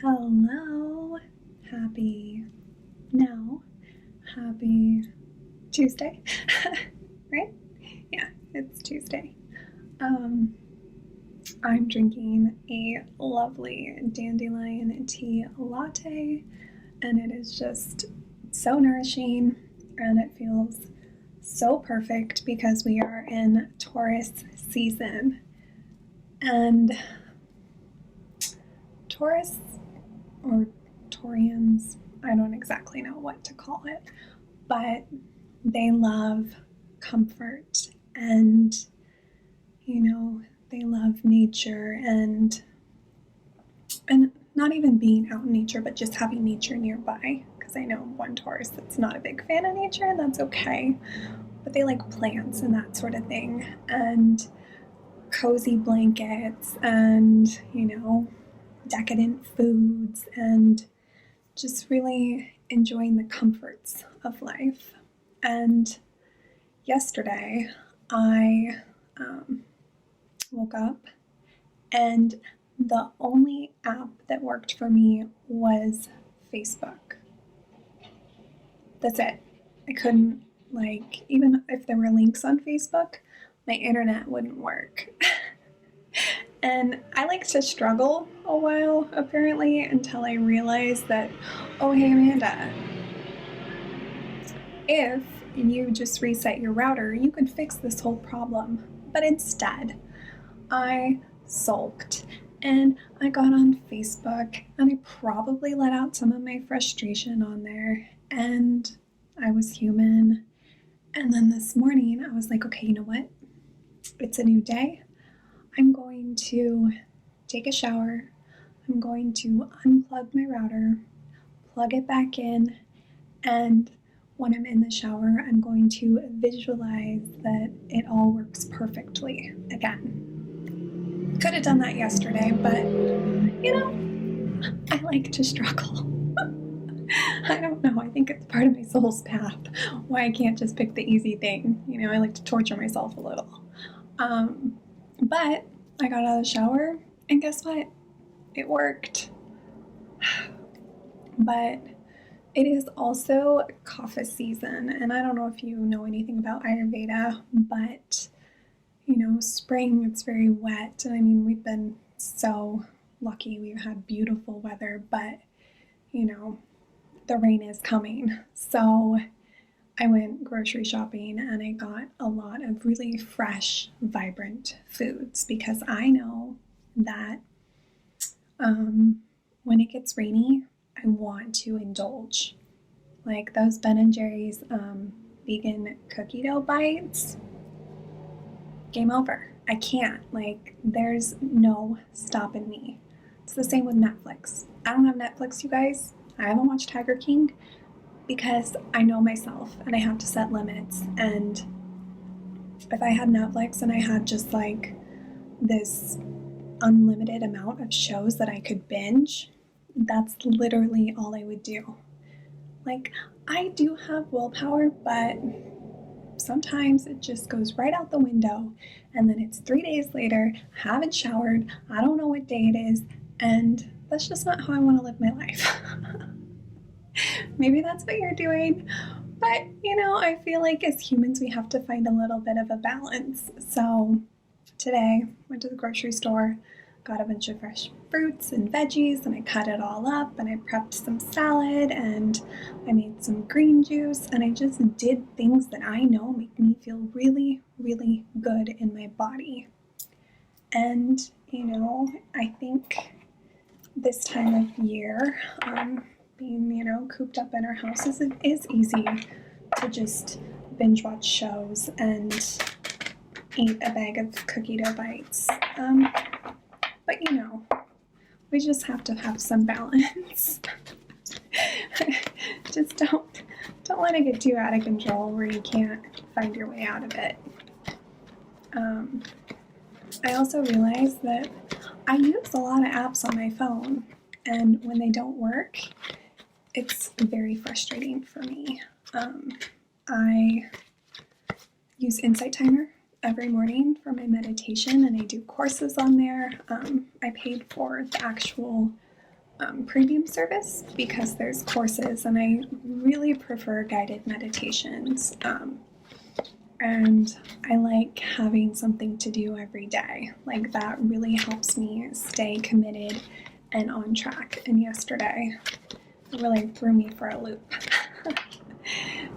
Hello. Happy now. Happy Tuesday. Right? Yeah, it's Tuesday. Um I'm drinking a lovely dandelion tea latte and it is just so nourishing and it feels so perfect because we are in Taurus season. And Taurus or Taurians, I don't exactly know what to call it, but they love comfort and, they love nature and not even being out in nature, but just having nature nearby. Because I know one Taurus that's not a big fan of nature, and that's okay. But they like plants and that sort of thing, and cozy blankets, and decadent foods, and just really enjoying the comforts of life. And yesterday, I woke up and the only app that worked for me was Facebook. That's it. I couldn't, even if there were links on Facebook, my internet wouldn't work. And I like to struggle a while, apparently, until I realized that, oh, hey, Amanda, if you just reset your router, you could fix this whole problem. But instead, I sulked and I got on Facebook and I probably let out some of my frustration on there. And I was human. And then this morning, I was like, okay, you know what? It's a new day. I'm going to take a shower. I'm going to unplug my router, plug it back in, and when I'm in the shower, I'm going to visualize that it all works perfectly again. Could have done that yesterday, but I like to struggle. I don't know. I think it's part of my soul's path why I can't just pick the easy thing. I like to torture myself a little. But I got out of the shower, and guess what? It worked. But it is also kapha season, and I don't know if you know anything about Ayurveda, but spring, it's very wet, and I mean, we've been so lucky. We've had beautiful weather, but the rain is coming. So I went grocery shopping and I got a lot of really fresh, vibrant foods because I know that when it gets rainy, I want to indulge. Like those Ben & Jerry's vegan cookie dough bites, game over. I can't. There's no stopping me. It's the same with Netflix. I don't have Netflix, you guys. I haven't watched Tiger King because I know myself and I have to set limits. And if I had Netflix and I had just this unlimited amount of shows that I could binge, that's literally all I would do. I do have willpower, but sometimes it just goes right out the window, and then it's 3 days later, haven't showered, I don't know what day it is, and that's just not how I want to live my life. Maybe that's what you're doing, but I feel like as humans we have to find a little bit of a balance. So today, went to the grocery store, got a bunch of fresh fruits and veggies, and I cut it all up, and I prepped some salad, and I made some green juice, and I just did things that I know make me feel really, really good in my body. And, I think this time of year, being, cooped up in our houses, it is easy to just binge watch shows and eat a bag of cookie dough bites. But we just have to have some balance. Just don't let it get too out of control where you can't find your way out of it. I also realized that I use a lot of apps on my phone, and when they don't work, it's very frustrating for me. I use Insight Timer every morning for my meditation, and I do courses on there. I paid for the actual premium service because there's courses, and I really prefer guided meditations. And I like having something to do every day. Like that really helps me stay committed and on track. And yesterday, it really threw me for a loop.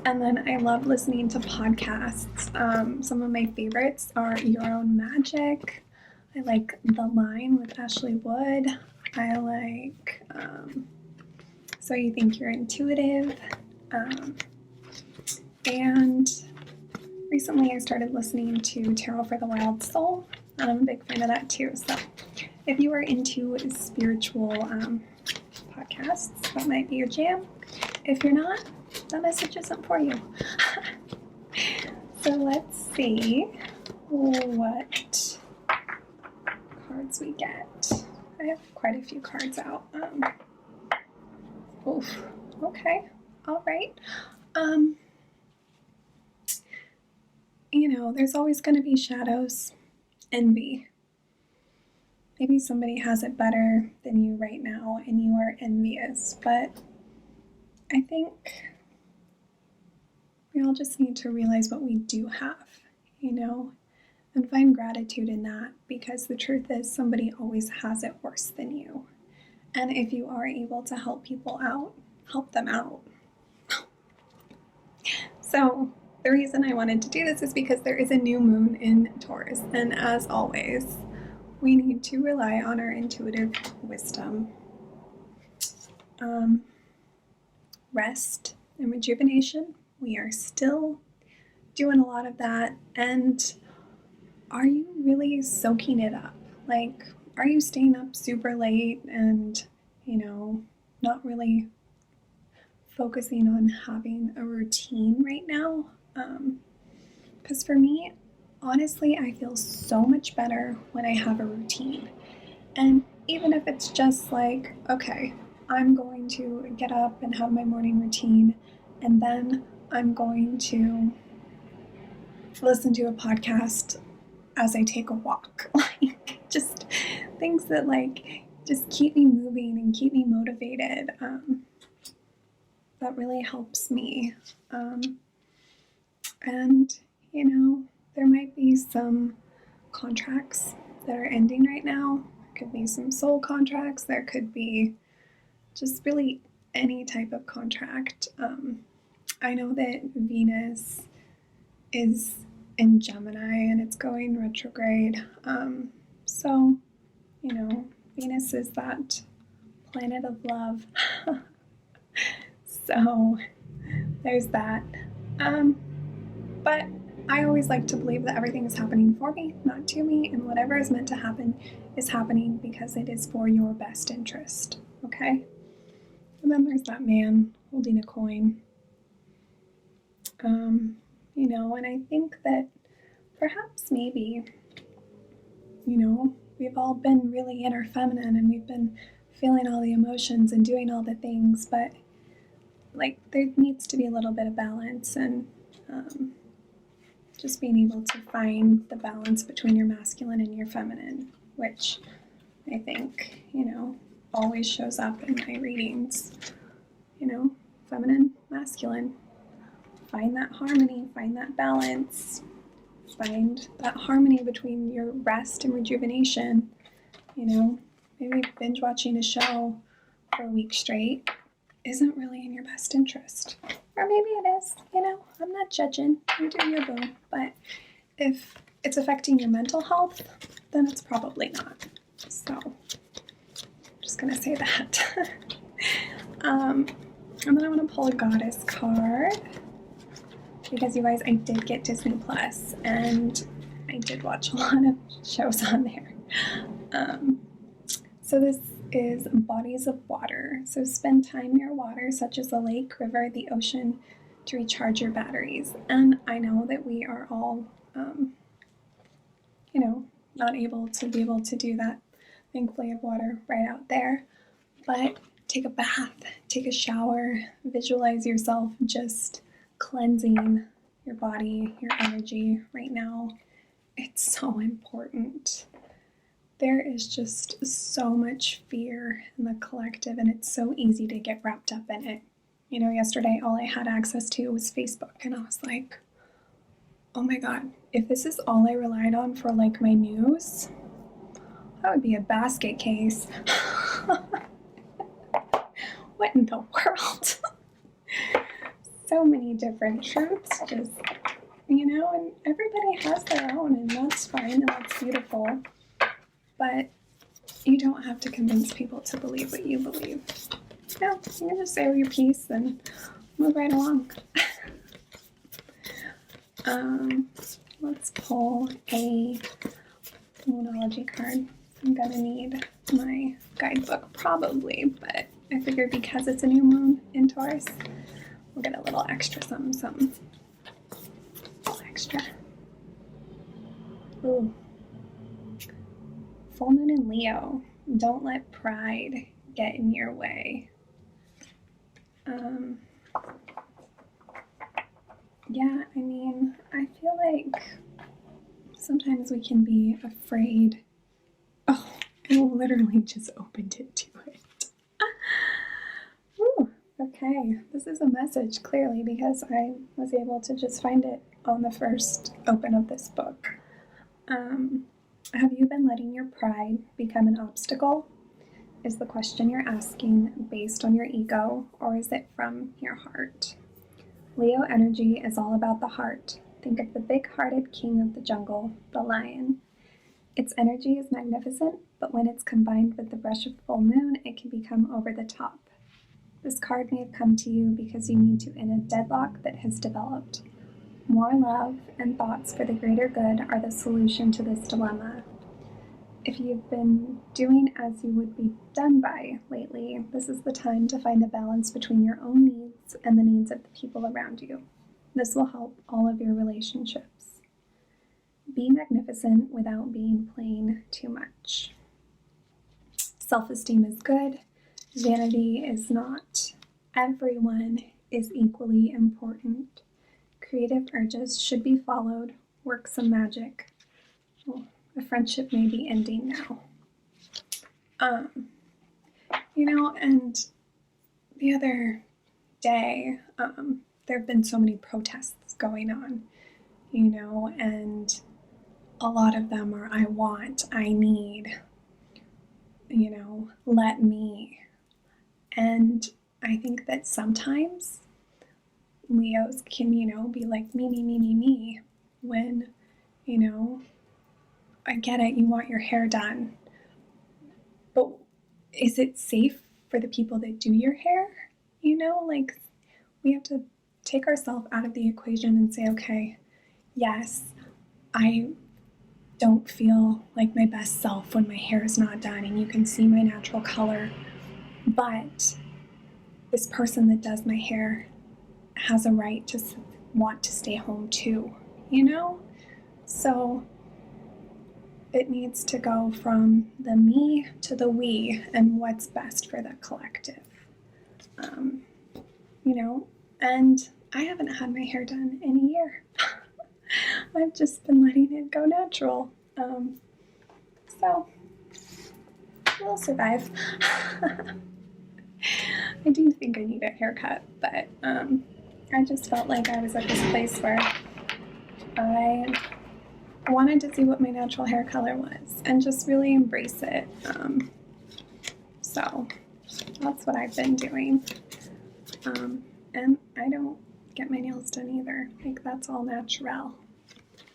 And then I love listening to podcasts. Some of my favorites are Your Own Magic. I like The Line with Ashley Wood. I like So You Think You're Intuitive. And recently I started listening to Tarot for the Wild Soul, and I'm a big fan of that too. So if you are into spiritual podcasts, that might be your jam. If you're not, that message isn't for you. So let's see what cards we get. I have quite a few cards out. Okay, all right. There's always going to be shadows, envy. Maybe somebody has it better than you right now and you are envious, but I think we all just need to realize what we do have, and find gratitude in that, because the truth is somebody always has it worse than you. And if you are able to help people out, help them out. So the reason I wanted to do this is because there is a new moon in Taurus, and as always, we need to rely on our intuitive wisdom. Rest and rejuvenation, we are still doing a lot of that. And are you really soaking it up? Like, are you staying up super late and, not really focusing on having a routine right now? Because for me, honestly, I feel so much better when I have a routine. And even if it's just like, okay, I'm going to get up and have my morning routine, and then I'm going to listen to a podcast as I take a walk. Like, just things that just keep me moving and keep me motivated. That really helps me. And, there might be some contracts that are ending right now. There could be some soul contracts. There could be just really any type of contract. I know that Venus is in Gemini and it's going retrograde. So, Venus is that planet of love. So there's that. But I always like to believe that everything is happening for me, not to me, and whatever is meant to happen is happening because it is for your best interest, okay? And then there's that man holding a coin. And I think that perhaps maybe, we've all been really in our feminine and we've been feeling all the emotions and doing all the things, but there needs to be a little bit of balance, and just being able to find the balance between your masculine and your feminine, which I think, always shows up in my readings. Feminine, masculine. Find that harmony, find that balance, find that harmony between your rest and rejuvenation. Maybe binge watching a show for a week straight isn't really in your best interest. Or maybe it is, I'm not judging. You do your boo. But if it's affecting your mental health, then it's probably not. So, I'm just going to say that. And then I want to pull a goddess card. Because you guys, I did get Disney Plus, and I did watch a lot of shows on there. So this is bodies of water. So spend time near water, such as a lake, river, the ocean, to recharge your batteries. And I know that we are all, not able to do that. Thankfully, I have water right out there. But take a bath, take a shower, visualize yourself just cleansing your body, your energy right now. It's so important. there is just so much fear in the collective, and it's so easy to get wrapped up in it. You know, yesterday all I had access to was Facebook, and I was like, oh my God, if this is all I relied on for like my news, that would be a basket case. What in the world? So many different truths, just, you know, and everybody has their own, and that's fine, and that's beautiful. But you don't have to convince people to believe what you believe. No, you can just say your piece and move right along. Let's pull a Moonology card. I'm gonna need my guidebook probably, but I figured because it's a new moon in Taurus, we'll get a little extra something. A little extra. Ooh. Full moon in Leo. Don't let pride get in your way. Yeah, I mean, I feel like sometimes we can be afraid. Oh, I literally just opened it to it. Ooh, okay, this is a message clearly because I was able to just find it on the first open of this book. Have you been letting your pride become an obstacle? Is the question you're asking based on your ego, or is it from your heart? Leo energy is all about the heart. Think of the big-hearted king of the jungle, the lion. Its energy is magnificent, but when it's combined with the brush of full moon, it can become over the top. This card may have come to you because you need to end a deadlock that has developed. More love and thoughts for the greater good are the solution to this dilemma. If you've been doing as you would be done by lately, this is the time to find a balance between your own needs and the needs of the people around you. This will help all of your relationships. Be magnificent without being plain too much. Self-esteem is good. Vanity is not. Everyone is equally important. Creative urges should be followed. Work some magic. Oh, the friendship may be ending now. You know, and the other day, there have been so many protests going on, you know, and a lot of them are I want, I need, you know, let me. And I think that sometimes Leos can, you know, be like me, when, you know, I get it, you want your hair done, but is it safe for the people that do your hair? You know, like, we have to take ourselves out of the equation and say, okay, yes, I don't feel like my best self when my hair is not done and you can see my natural color, but this person that does my hair has a right to want to stay home too, you know? So it needs to go from the me to the we and what's best for the collective. You know, and I haven't had my hair done in a year. I've just been letting it go natural. So we'll survive. I do think I need a haircut, but I just felt like I was at this place where I wanted to see what my natural hair color was and just really embrace it. So that's what I've been doing. And I don't get my nails done either. Like, that's all natural.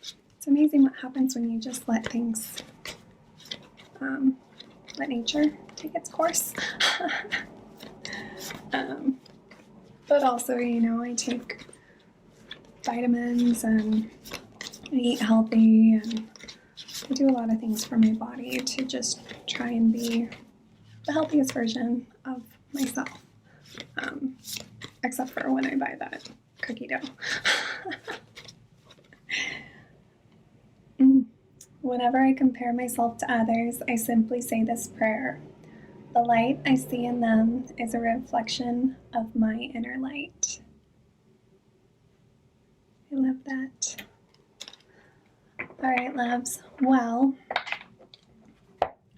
It's amazing what happens when you just let things, let nature take its course. But also, you know, I take vitamins and I eat healthy and I do a lot of things for my body to just try and be the healthiest version of myself. Except for when I buy that cookie dough. Whenever I compare myself to others, I simply say this prayer. The light I see in them is a reflection of my inner light. I love that. All right, loves. Well,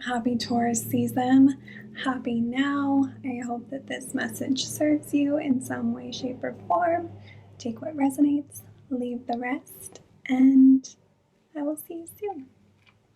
Happy Taurus season. Happy now. I hope that this message serves you in some way, shape, or form. Take what resonates, leave the rest, and I will see you soon.